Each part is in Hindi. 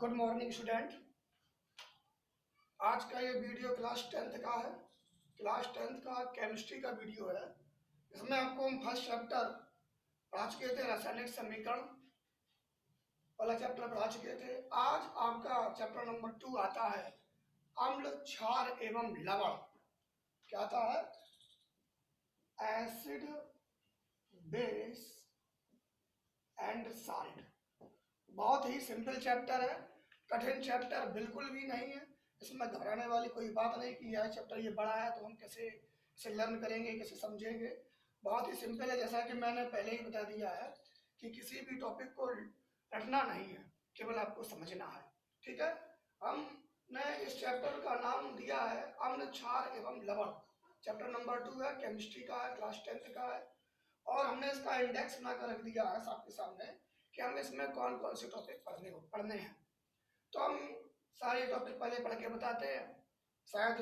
Good morning student. आज का ये वीडियो क्लास 10th का है। क्लास 10th का केमिस्ट्री का वीडियो है। इसमें आपको हम फर्स्ट चैप्टर पढ़ा चुके थे, रासायनिक समीकरण वाला चैप्टर पढ़ा चुके थे। आज आपका चैप्टर नंबर 2 आता है अम्ल, क्षार एवं लवण। क्या आता है? Acid, base and salt. बहुत ही सिंपल चैप्टर है, कठिन चैप्टर बिल्कुल भी नहीं है। इसमें घबराने वाली कोई बात नहीं कि यह चैप्टर ये बड़ा है तो हम कैसे इसे लर्न करेंगे, कैसे समझेंगे। बहुत ही सिंपल है, जैसा कि मैंने पहले ही बता दिया है कि किसी भी टॉपिक को रटना नहीं है, केवल आपको समझना है। ठीक है। हमने इस चैप्टर का नाम दिया है अम्ल, क्षार एवं लवण। चैप्टर नंबर 2 है, केमिस्ट्री का है, क्लास 10th का है। और हमने इसका इंडेक्स बनाकर रख दिया है आपके सामने कि हम इसमें कौन कौन से टॉपिक पढ़ने हैं। तो हम सारे टॉपिक पहले पढ़ के बताते हैं। शायद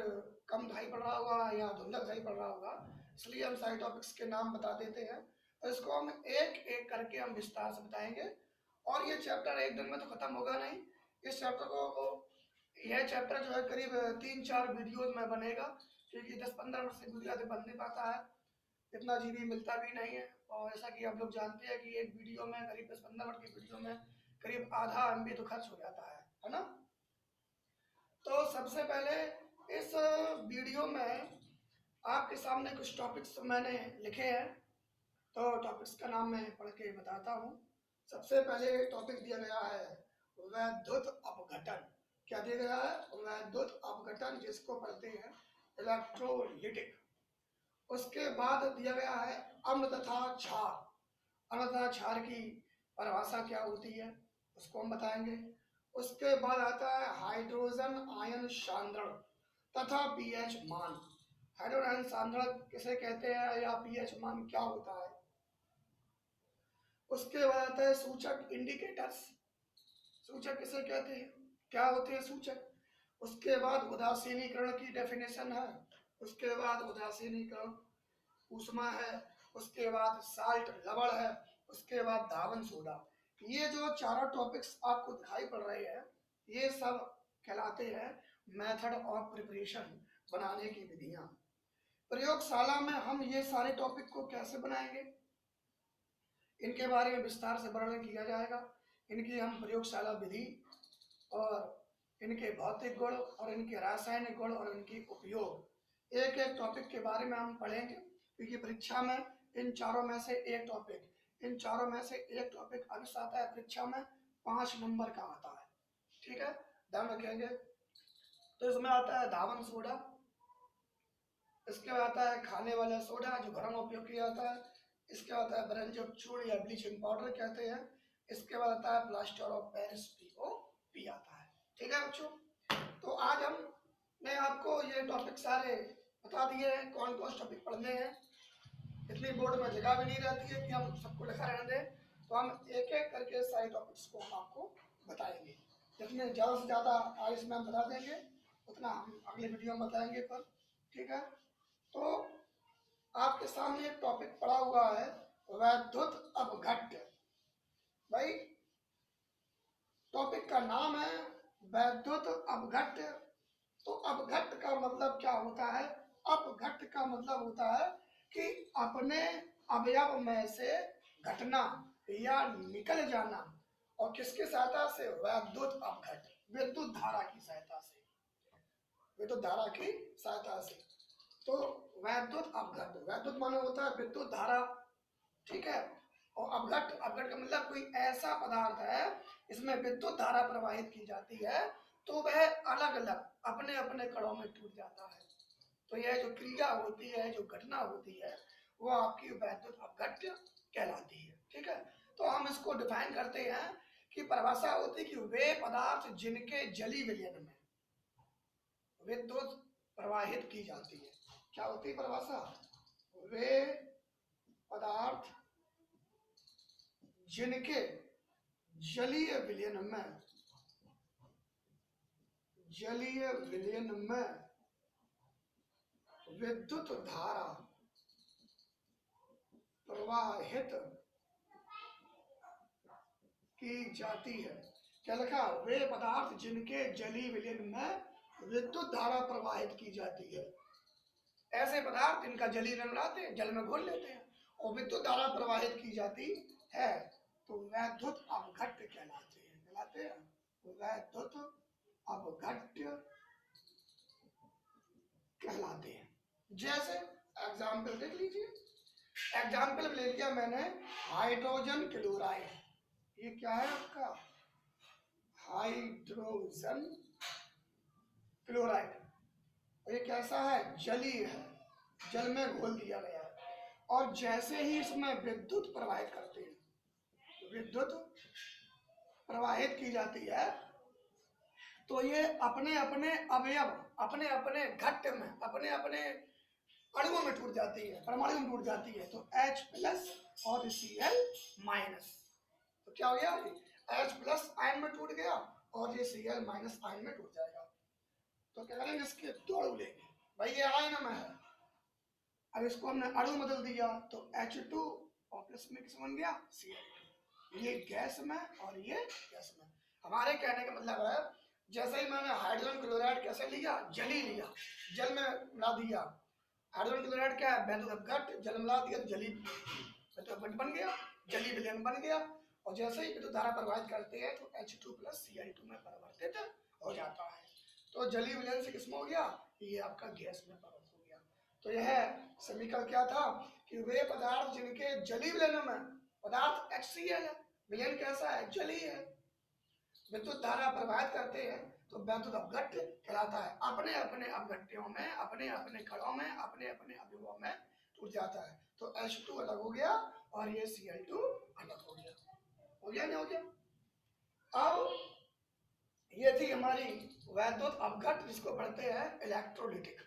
कम भाई पढ़ रहा होगा या धुंधक भाई पढ़ रहा होगा, इसलिए हम सारे टॉपिक्स के नाम बता देते हैं और इसको हम एक एक करके हम विस्तार से बताएंगे। और ये चैप्टर एक दिन में तो खत्म होगा नहीं। इस चैप्टर को यह चैप्टर जो है करीब 3-4 वीडियोज में बनेगा, क्योंकि 10-15 मिनट से वीडियो बन नहीं पाता है, इतना जीबी मिलता भी नहीं है। और जैसा कि आप लोग जानते हैं कि एक वीडियो में करीब 10-15 मिनट की वीडियो में करीब आधा MB तो खर्च हो जाता है ना। तो सबसे पहले इस वीडियो में आपके सामने कुछ टॉपिक्स मैंने लिखे हैं, तो टॉपिक्स का नाम मैं पढ़ के बताता हूँ। सबसे पहले टॉपिक दिया गया है वैद्युत अपघटन। क्या दिया गया है? वैद्युत अपघटन, जिसको पढ़ते हैं इलेक्ट्रोलिटिक। उसके बाद दिया गया है अम्ल तथा क्षार। अम्ल तथा क्षार की परिभाषा क्या होती है उसको हम बताएंगे। उसके बाद आता है हाइड्रोजन आयन सांद्रण तथा पीएच मान। हाइड्रोजन आयन सांद्रण किसे कहते हैं या पीएच मान क्या होता है। उसके बाद आता है सूचक, इंडिकेटर्स। सूचक किसे कहते हैं, क्या होते हैं सूचक। उसके बाद उदासीनीकरण की डेफिनेशन है। उसके बाद उदासीनीकरण ऊष्मा है। उसके बाद साल्ट, लवण है। उसके बाद धावन सोडा। ये जो चारों टॉपिक्स आपको दिखाई पड़ रहे हैं, ये सब कहलाते हैं मेथड ऑफ प्रिपरेशन, बनाने की विधियां। प्रयोगशाला में हम ये सारे टॉपिक को कैसे बनाएंगे, इनके बारे में विस्तार से वर्णन किया जाएगा। इनकी हम प्रयोगशाला विधि और इनके भौतिक गुण और इनके रासायनिक गुण और इनकी उपयोग, एक एक टॉपिक के बारे में हम पढ़ेंगे। क्योंकि परीक्षा में इन चारों में से एक टॉपिक अवश्य आता है। परीक्षा में 5 नंबर का आता है। ठीक है, ध्यान रखेंगे। तो इसमें आता है धावन सोडा। इसके बाद आता है खाने वाला सोडा जो घरों में उपयोग किया जाता है। इसके बाद आता है ब्रंजक चूर्ण या ब्लीचिंग पाउडर कहते हैं। इसके बाद आता है प्लास्टर ऑफ पेरिस, POP आता है। ठीक है बच्चों, तो आज हमने आपको ये टॉपिक सारे बता दिए हैं, कौन कौन टॉपिक पढ़ने हैं। इतनी बोर्ड में जगह भी नहीं रहती है कि हम सबको लिखा रहने दें, तो हम एक एक करके सारे टॉपिक्स को हम आपको बताएंगे। जितने ज़्यादा से ज़्यादा आज इसमें हम बता देंगे, उतना हम अगले वीडियो में बताएंगे पर। ठीक है, तो आपके सामने एक टॉपिक पड़ा हुआ है वैद्युत अपघट्य। भाई टॉपिक का नाम है वैद्युत अपघट्य। तो अपघट्य का मतलब क्या होता है? अपघट्य का मतलब होता है कि अपने अवयव में से घटना या निकल जाना। और किसकी सहायता से? वैद्युत अपघट्य, विद्युत धारा की सहायता से। विद्युत धारा की सहायता से। तो वैद्युत अपघट्य, वैद्युत माने होता है विद्युत धारा। ठीक है, और अपघट्य का मतलब कोई ऐसा पदार्थ है इसमें विद्युत धारा प्रवाहित की जाती है तो वह अलग अलग अपने अपने कणों में टूट जाता है। तो यह जो क्रिया होती है, जो घटना होती है, वो आपकी वैद्युत अपघट्य कहलाती है। ठीक है, तो हम इसको डिफाइन करते हैं कि परिभाषा होती है कि वे पदार्थ जिनके जलीय विलयन में विद्युत प्रवाहित की जाती है। क्या होती है परिभाषा? वे पदार्थ जिनके जलीय विलयन में विद्युत धारा प्रवाहित की जाती है। क्या लिखा, वे पदार्थ जिनके जलीय विलयन में विद्युत धारा प्रवाहित की जाती है। ऐसे पदार्थ जिनका जलीय विलयन बनाते हैं, जल में घोल लेते हैं और विद्युत धारा प्रवाहित की जाती है तो वैद्युत अपघट्य कहलाते हैं। कहलाते हैं वैद्युत अपघट्य कहलाते हैं। जैसे एग्जाम्पल देख लीजिए, एग्जाम्पल ले लिया मैंने हाइड्रोजन क्लोराइड। ये क्या है आपका, हाइड्रोजन क्लोराइड। ये कैसा है, जलीय है, जल में घोल दिया गया है और जैसे ही इसमें विद्युत प्रवाहित करते हैं, विद्युत प्रवाहित की जाती है तो ये अपने अपने अवयव, अपने अपने घट्ट में, अपने अपने अणुओं में टूट जाती है, परमाणु में टूट जाती है। तो H+ और Cl-। तो क्या हो गया, H+ आयन में टूट गया और ये Cl- आयन में टूट जाएगा। तो क्या करेंगे, इसके दो अणु लेंगे, भाई ये आयन में है, अब इसको हमने अणु बदल दिया तो H2 और प्लस में किस बन गया, Cl2। ये गैस में और ये गैस में। हमारे कहने का मतलब है, जैसे ही मैंने हाइड्रोजन क्लोराइड कैसे लिया, जली लिया, जल में मिला दिया। हाइड्रोजन क्लोराइड क्या है, वैद्युत अपघट्य, जल मिला दिया तो जली बन गया, जलीय विलयन बन गया और जैसे ही विद्युत धारा प्रवाहित करते हैं तो H2 + Cl2 में परिवर्तित हो जाता है। तो जलीय विलयन से किसमें हो गया, ये आपका गैस में परिवर्तित हो गया। तो यह समीकरण क्या था कि वे पदार्थ जिनके जलीय विलयन में, पदार्थ HCl है, विलयन कैसा है, जलीय है, विद्युत धारा प्रवाहित करते हैं तो वैद्युत अपघट्य कहलाता है। अपने अपने अपघट्यों में, अपने अपने कणों में, अपने अपने अवयवों में टूट जाता है। तो H2 अलग हो गया और ये Cl2 अलग हो गया। हो गया नहीं हो गया। अब ये थी हमारी वैद्युत अपघट्य, जिसको पढ़ते हैं इलेक्ट्रोलिटिक।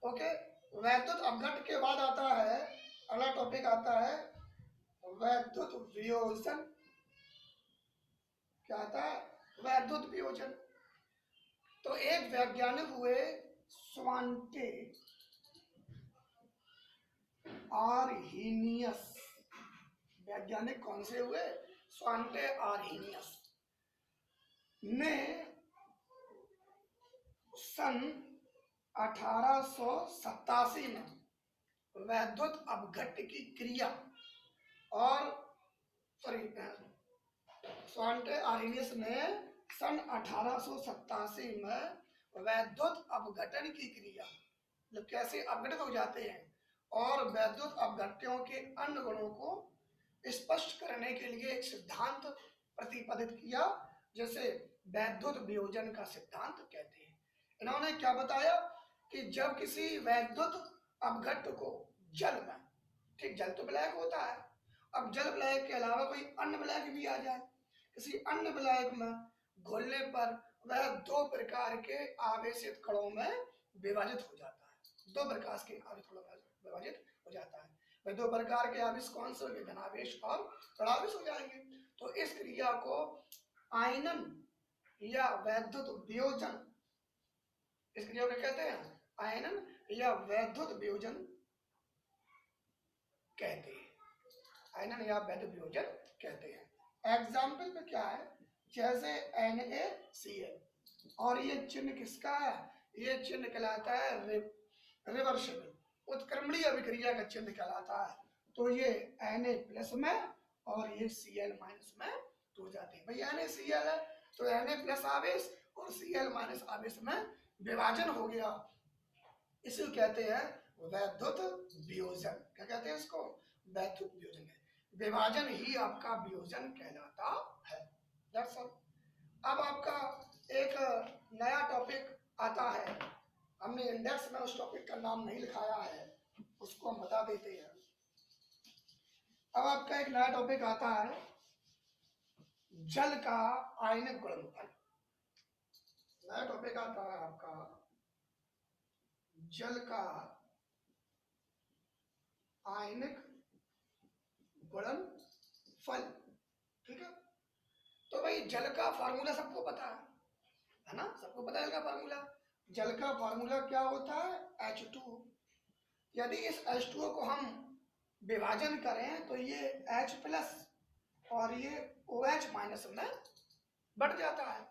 ओके, वैद्युत अपघट्य के बाद आता है अगला टॉपिक, आता है वैद्युत वियोजन। क्या आता है, वैद्युत वियोजन। तो एक वैज्ञानिक हुए स्वांटे आर्हीनियस। वैज्ञानिक कौन से हुए, स्वांटे आर्हीनियस ने सन 1887 में वैद्युत अपघट्य की क्रिया और स्वांटे आर्हीनियस ने सन 1887 में वैद्युत अपघटन की क्रिया, मतलब कैसे अपघटित हो जाते हैं और वैद्युत अपघट्यों के अन्य गुणों को स्पष्ट करने के लिए एक सिद्धांत प्रतिपादित किया, जैसे वैद्युत वियोजन का सिद्धांत कहते हैं। इन्होंने क्या बताया कि जब किसी वैद्युत अपघट्य को जल में, ठीक, जल तो विलायक होता है, अब जल विलायक के अलावा कोई अन्य विलायक भी आ जाए, किसी अन्य विलायक में घोलने पर वह दो प्रकार के आवेशित कणों में विभाजित हो जाता है। दो प्रकार के आवेशित कणों में विभाजित हो जाता है। वह दो प्रकार के आवेश कौन से होंगे, धनावेश और ऋणावेश हो जाएंगे। तो इस क्रिया को आयनन या वैद्युत वियोजन, इस क्रिया को कहते हैं आयनन या वैद्युत वियोजन कहते हैं। आयनन या वैद्युत वियोजन कहते हैं। एग्जाम्पल में क्या है, जैसे NaCl, और ये चिन्ह किसका है, ये चिन्ह कहलाता है रिवर्सिबल, उत्क्रमणीय अभिक्रिया का चिन्ह कहलाता है। तो ये Na+ में और ये Cl- में टूट जाते हैं। भाई NaCl है तो Na+ आवेश और Cl- आवेश में विभाजन हो गया, इसे कहते हैं वैद्युत वियोजन। क्या कहते हैं इसको, वैद्युत वियोजन। विभाजन ही आपका वियोजन कहलाता है। That's all. अब आपका एक नया टॉपिक आता है, हमने इंडेक्स में उस टॉपिक का नाम नहीं लिखाया है, उसको हम बता देते हैं। अब आपका एक नया टॉपिक आता है जल का आयनिक गुणनफल। नया टॉपिक आता है आपका जल का आयनिक गुणनफल। ठीक है, तो भाई जल का फार्मूला सबको पता है ना, सबको पता है जल का फार्मूला। जल का फार्मूला क्या होता है, H2। यदि इस H2O को हम विभाजन करें तो ये H+ और ये OH माइनस में बढ़ जाता है।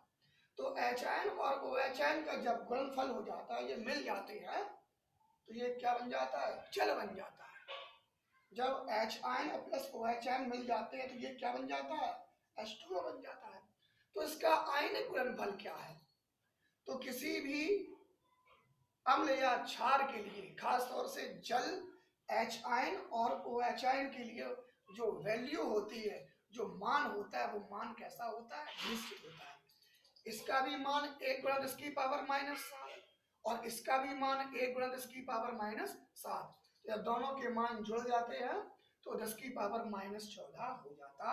तो HN और OHN का जब गुणनफल हो जाता है, ये मिल जाते हैं, तो ये क्या बन जाता है? जल बन जाता है। जब HN प्लस OHN मिल जाते हैं तो ये क्या बन जाता है? H2O बन जाता है। तो इसका आयनिक गुणनफल क्या है? तो किसी भी अम्ल या क्षार के लिए, खास तौर से जल HN और OHN के लिए जो वैल्यू होती है, जो मान होता है, वो मान कैसा होता है? निश्चित होता है। इसका भी मान 1 गुणा 10 की पावर -7 और इसका भी मान 1 गुणा 10 की पावर -7। जब दोनों के मान जुड़ जाते हैं तो 10 की पावर -14 हो जाता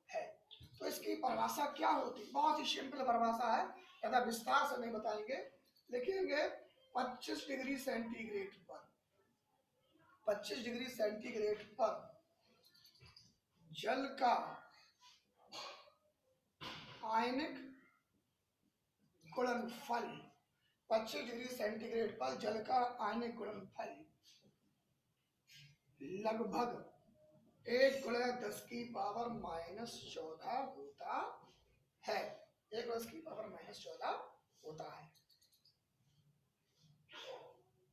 है। तो इसकी परिभाषा क्या होती? बहुत ही सिंपल परिभाषा है, ज़्यादा विस्तार से नहीं बताएंगे। लिखेंगे 25 डिग्री सेंटीग्रेड पर, 25 डिग्री सेंटीग्रेड पर जल का आयनिक गुणनफल, 25 डिग्री सेंटीग्रेड पर जल का आयनिक गुणनफल लगभग 1 गुणा 10 की पावर -14 होता है। 1 गुणा 10 की पावर -14 होता है।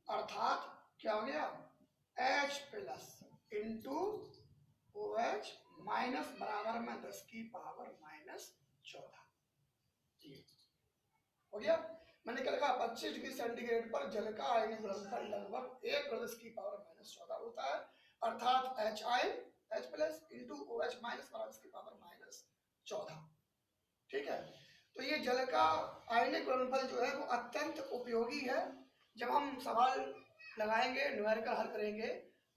अर्थात क्या हो गया? H plus into OH minus बराबर में 10 की पावर -14 हो गया। मैंने क्या लिखा? 25 डिग्री सेंटीग्रेड पर जल का आयनिक गुणनफल लगभग 1 गुणा 10 की पावर -14 होता है। अर्थात H plus into OH minus बराबर 10 की पावर -14। ठीक है। तो ये जल का आयनिक गुणनफल जो है वो अत्यंत उपयोगी है। जब हम सवाल लगाएंगे, न्यूमेरिकल हल करेंगे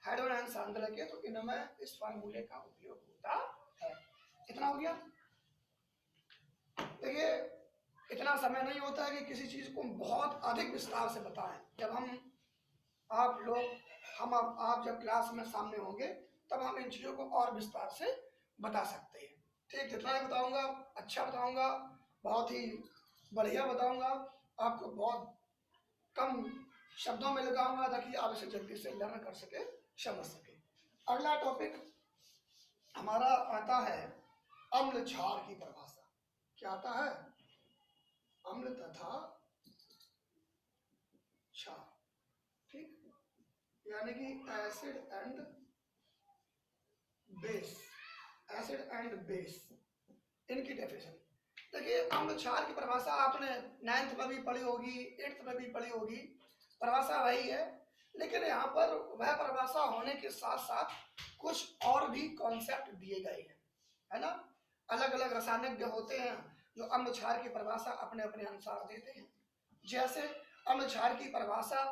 हाइड्रोजन आयन सांद्रता के, तो इनमें इस फार्मूले का उपयोग होता है। इतना हो गया। देखिए, इतना समय नहीं होता है कि किसी चीज को बहुत अधिक विस्तार से बताएं। जब आप लोग आप जब क्लास में सामने होंगे तब हम इन चीजों को और विस्तार से बता सकते हैं। ठीक, जितना मैं बताऊंगा अच्छा बताऊंगा, बहुत ही बढ़िया बताऊंगा, आपको बहुत कम शब्दों में लगाऊंगा ताकि आप इसे जल्दी से लर्न कर सके, समझ सके। अगला टॉपिक हमारा आता है अम्ल क्षार की परिभाषा। क्या आता है? अम्ल तथा क्षार। ठीक, यानी कि acid and base, acid and base, इनकी डेफिनेशन। देखिए, अम्ल क्षार की परिभाषा आपने 9th में भी पढ़ी होगी, 8th में भी पढ़ी होगी, परिभाषा वही है। लेकिन यहाँ पर वह परिभाषा होने के साथ साथ कुछ और भी कॉन्सेप्ट दिए गए हैं, है ना। अलग अलग रसायनज्ञ होते हैं जो अम्ल क्षार की परिभाषा अपने अपने अनुसार देते हैं। जैसे अम्ल क्षार की परिभाषा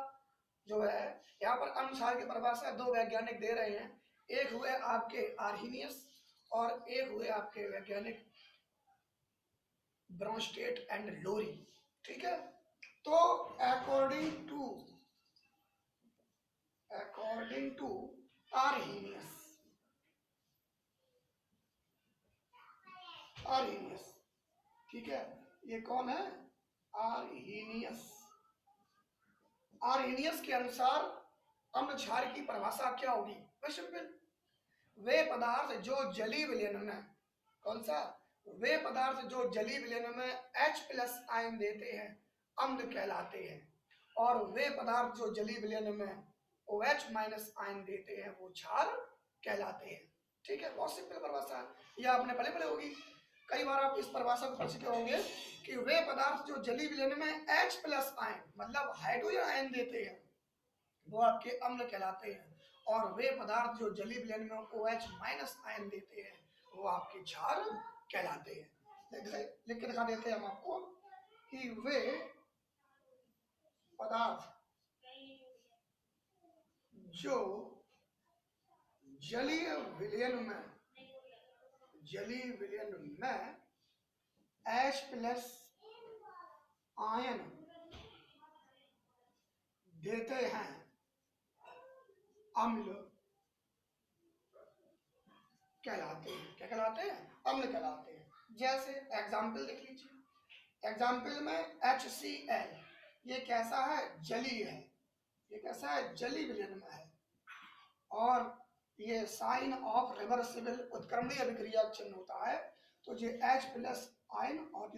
जो है, यहाँ पर अम्ल क्षार की परिभाषा 2 वैज्ञानिक दे रहे हैं। एक हुए आपके आर्हीनियस और एक हुए आपके वैज्ञानिक ब्रॉन्स्टेट एंड लोरी। ठीक है। तो अकॉर्डिंग टू आर्हीनियस, ठीक है, ये कौन है? आर्हीनियस। आर्हीनियस के अनुसार अम्ल क्षार की परिभाषा क्या होगी? वेरी सिंपल, वे पदार्थ जो जलीय विलयन में, कौन सा? वे पदार्थ जो जलीय विलयन में H प्लस आयन देते हैं अम्ल कहलाते हैं, और वे पदार्थ जो जलीय विलयन में OH माइनस आयन देते हैं वो क्षार कहलाते हैं। ठीक है, बहुत सिंपल परिभाषा है, यह आपने पढ़े होगी। कई बार आप इस परिभाषा को पढ़ चुके होंगे कि वे पदार्थ जो जलीय विलयन में H प्लस आयन मतलब हाइड्रोजन आयन देते हैं वो आपके अम्ल कहलाते हैं, और वे पदार्थ जो जलीय विलयन में OH माइनस आयन देते हैं वो आपके क्षार कहलाते हैं। लिख के दिखा देते हैं हम आपको कि वे पदार्थ जो जलीय विलयन में H प्लस आयन देते हैं अम्ल कहलाते हैं। क्या कहलाते हैं? अम्ल कहलाते हैं। जैसे एग्जाम्पल देख लीजिए। एग्जाम्पल में HCl, ये कैसा है? जलीय है। ये कैसा है? जलीय विलयन में है। और ये साइन ऑफ रिवर्सिबल उत्क्रमणीय अभिक्रिया चिन्ह होता है, तो ये H प्लस आयन और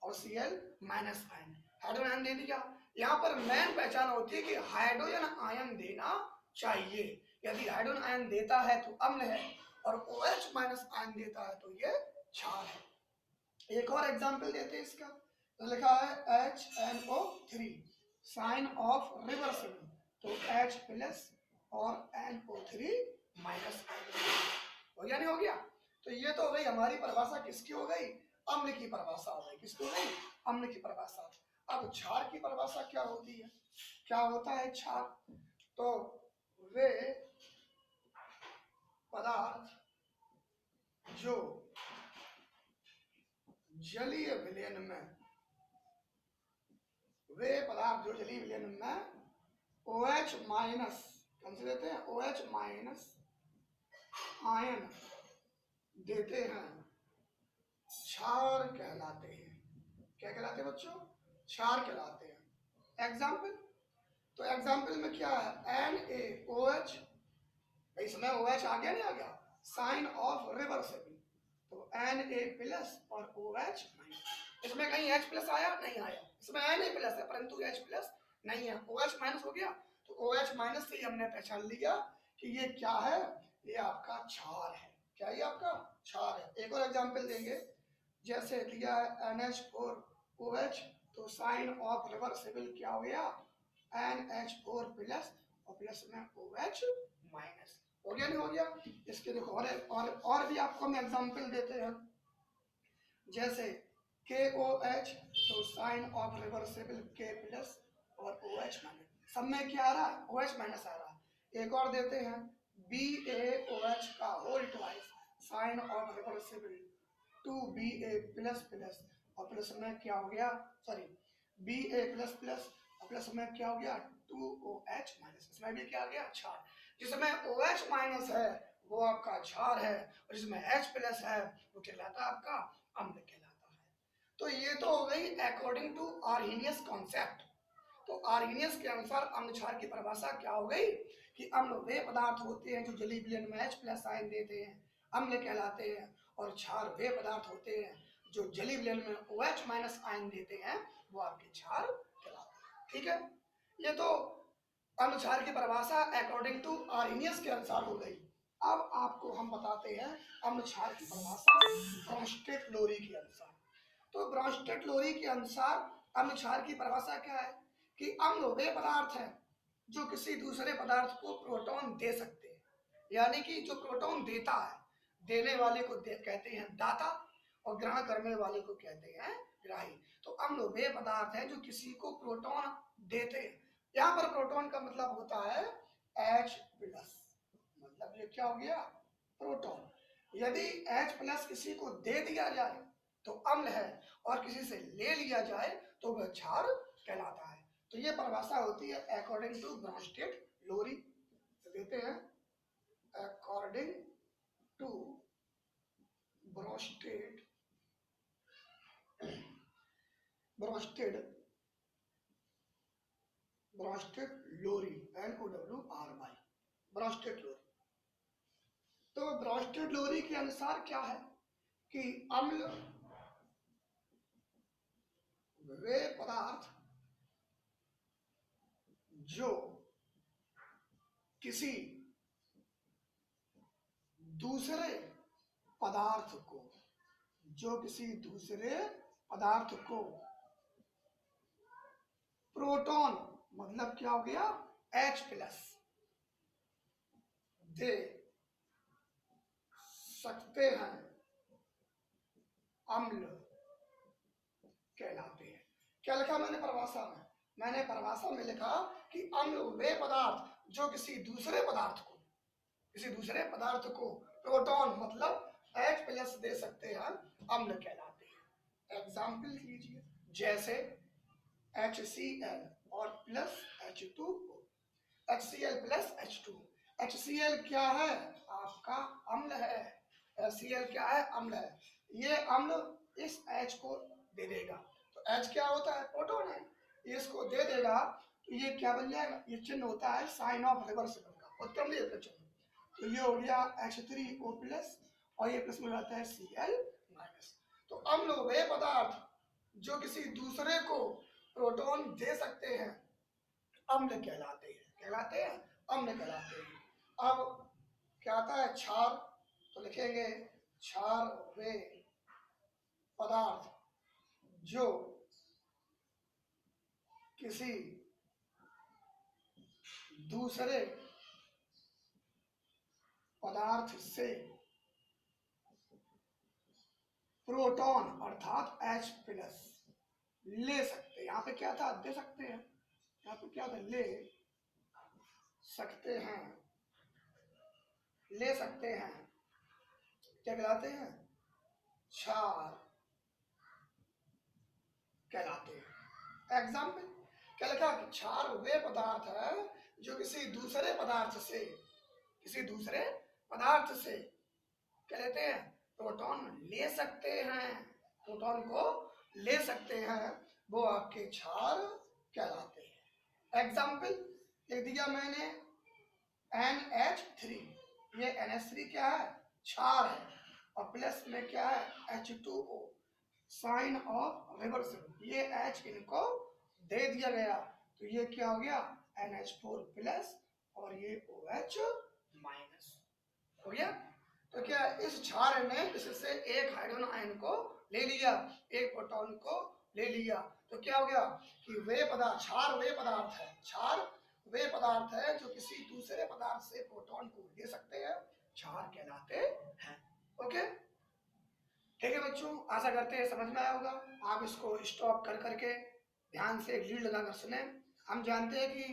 Cl minus ion, hydrogen ion दे दिया। यहाँ पर मेन पहचान होती है कि हाइड्रोजन आयन देना चाहिए। यदि हाइड्रोजन आयन देता है तो अम्ल है, और OH माइनस आयन देता है तो ये क्षार है। एक और एग्जांपल देते हैं इसका, तो लिखा है HNO3 साइन ऑफ रिवर्सिबल, तो H प्लस और NO3 माइनस हो गया, नहीं हो गया? तो ये तो हो गई हमारी परिभाषा, किसकी हो गई? अम्ल की परिभाषा हो गई। किसकी हो गई? अम्ल की परिभाषा। अब क्षार की परिभाषा क्या होती है? क्या होता है क्षार? तो वे पदार्थ जो जलीय विलयन में, वे पदार्थ जो जलीय विलयन में OH माइनस, कौन से देते हैं? OH माइनस आयन देते हैं, क्षार कहलाते हैं। क्या कहलाते हैं बच्चों? क्षार कहलाते हैं। एग्जाम्पल, तो एग्जाम्पल में क्या है? NaOH, इसमें OH आ गया, नहीं आ गया? साइन ऑफ रिवर्सिबल, तो Na प्लस और OH माइनस। इसमें कहीं H प्लस आया? नहीं आया। इसमें Na प्लस है परंतु H प्लस नहीं है, OH माइनस हो गया। तो OH माइनस से ही हमने पहचान लिया कि ये क्या है? ये आपका क्षार है। क्या ये आपका क्षार है? एक और एग्जाम्पल देंगे, जैसे दिया है NH4OH, तो साइन ऑफ रिवर्सिबल क्या हो गया? NH4 प्लस और प्लस में OH माइनस। हो गया, नहीं हो गया? इसके देखो और भी आपको हम एग्जांपल देते हैं, जैसे KOH, तो sign of reversible K plus और OH माइनस। सब में क्या आ रहा है? OH माइनस आ रहा है। एक और देते हैं BaOH का whole twice, sign of reversible 2Ba plus plus और प्लस में क्या हो गया? सॉरी, Ba प्लस प्लस और प्लस में क्या हो गया? 2OH minus. इसमें भी क्या आ गया? क्षार। जिसमें OH माइनस है वो आपका क्षार है, और जिसमें H प्लस है वो कहलाता है आपका अम्ल कहलाता है। तो ये तो हो गई अकॉर्डिंग टू आर्हेनियस कॉन्सेप्ट। तो आर्हेनियस के अनुसार अम्ल क्षार की परिभाषा क्या हो गई कि अम्ल वे पदार्थ होते हैं जो जलीय विलयन में H प्लस आयन देते हैं, अम्ल कहलाते हैं, और क्षार वे पदार्थ होते हैं जो जलीय विलयन में OH माइनस आयन देते हैं, वो आपके क्षार कहलाते हैं। ठीक है, ये तो अम्ल क्षार की परिभाषा अकॉर्डिंग टू आर्हेनियस के अनुसार हो गई। अब आपको हम बताते हैं अम्ल क्षार की परिभाषा ब्रोंस्टेड-लोरी के अनुसार। तो ब्रोंस्टेड-लोरी के अनुसार अम्ल क्षार की परिभाषा क्या है कि अम्ल वे पदार्थ हैं जो किसी दूसरे पदार्थ को प्रोटॉन दे सकते हैं, यानी कि जो प्रोटॉन देता है, देने वाले को कहते हैं दाता, और ग्रहण करने वाले को कहते हैं ग्राही। तो अम्ल वे पदार्थ हैं जो किसी को प्रोटॉन देते हैं। यहाँ पर प्रोटॉन का मतलब होता है H प्लस, मतलब ये क्या हो गया? प्रोटॉन। यदि H प्लस किसी को दे दिया जाए तो अम्ल है, और किसी से ले लिया जाए तो वह क्षार कहलाता है। तो ये परिभाषा होती है अकॉर्डिंग टू ब्रोंस्टेड-लोरी। देते हैं according to Bronsted Lowry, NOWRY, Bronsted Lowry. तो ब्रोंस्टेड-लोरी के अनुसार क्या है कि अम्ल वे पदार्थ जो किसी दूसरे पदार्थ को, प्रोटॉन, मतलब क्या हो गया? H प्लस दे सकते हैं, अम्ल कहलाते हैं। क्या लिखा मैंने परिभाषा में? मैंने परिभाषा में लिखा कि अम्ल वे पदार्थ जो किसी दूसरे पदार्थ को प्रोटॉन मतलब H प्लस दे सकते हैं, अम्ल कहलाते हैं। एग्जाम्पल लीजिए, जैसे HCl और plus H2O, HCl plus H2। HCl क्या है? आपका अम्ल है। HCl क्या है? अम्ल है। ये अम्ल इस H को दे देगा, तो H क्या होता है? प्रोटॉन है। इसको दे देगा तो ये क्या बन जाएगा? ये चिन्ह होता है साइन ऑफ रिवर्सिबल का, उत्क्रमणीय चिन्ह। तो ये हो गया H3O+ और ये प्लस में रहता है Cl-। तो अम्ल वे पदार्थ जो किसी दूसरे को प्रोटॉन दे सकते हैं अम्ल कहलाते हैं अम्ल कहलाते हैं। अब क्या आता है क्षार, तो लिखेंगे क्षार वे पदार्थ जो किसी दूसरे पदार्थ से प्रोटॉन अर्थात H+ ले सकते हैं। यहाँ पे क्या था, दे सकते हैं, यहाँ पे क्या था, ले सकते हैं, ले सकते हैं, क्या कहलाते हैं, क्षार कहलाते हैं। एग्जाम्पल क्या लिखा कि क्षार वे पदार्थ है जो किसी दूसरे पदार्थ से क्या लेते हैं, प्रोटॉन ले सकते हैं, प्रोटॉन को ले सकते हैं, वो आपके क्षार कहलाते हैं। एग्जाम्पल लिख दिया मैंने NH3, ये NH3 क्या है, क्षार है, और प्लस में क्या है H2O, साइन ऑफ रिवर्सल, ये H इनको दे दिया गया, तो ये क्या हो गया NH4+ और ये OH- हो गया। तो क्या इस क्षार ने इससे एक हाइड्रोजन आयन को ले लिया, एक प्रोटॉन को ले लिया, तो क्या हो गया कि वे पदार्थ, क्षार वे पदार्थ है जो किसी दूसरे पदार्थ से प्रोटॉन को ले सकते हैं, क्षार कहलाते हैं। ओके, ठीक है बच्चों, आशा करते हैं समझ में आया होगा। आप इसको स्टॉप कर करके ध्यान से लीड लगाकर सुने। हम जानते हैं कि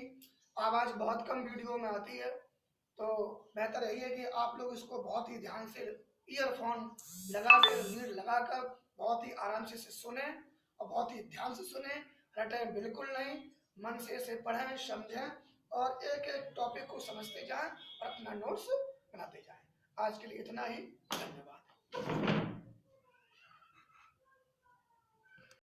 आवाज बहुत कम वीडियो में आती है, तो बेहतर यही है कि आप लोग इसको बहुत ही ध्यान से ईयरफोन लगा कर, लीड लगाकर बहुत ही आराम से सुने और बहुत ही ध्यान से सुने, रटे बिल्कुल नहीं, मन से इसे पढ़ें, समझें और एक एक टॉपिक को समझते जाएं और अपना नोट्स बनाते जाएं। आज के लिए इतना ही, धन्यवाद।